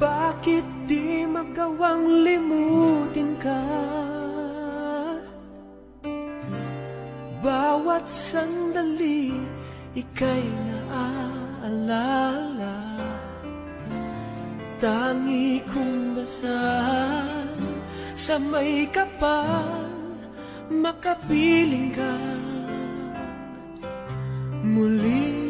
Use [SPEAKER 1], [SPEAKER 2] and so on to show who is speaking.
[SPEAKER 1] Bakit di magawang limutin ka? Bawat sandali ika'y naaalala. Tangi kong dasal sa may kapal, makapiling ka muli.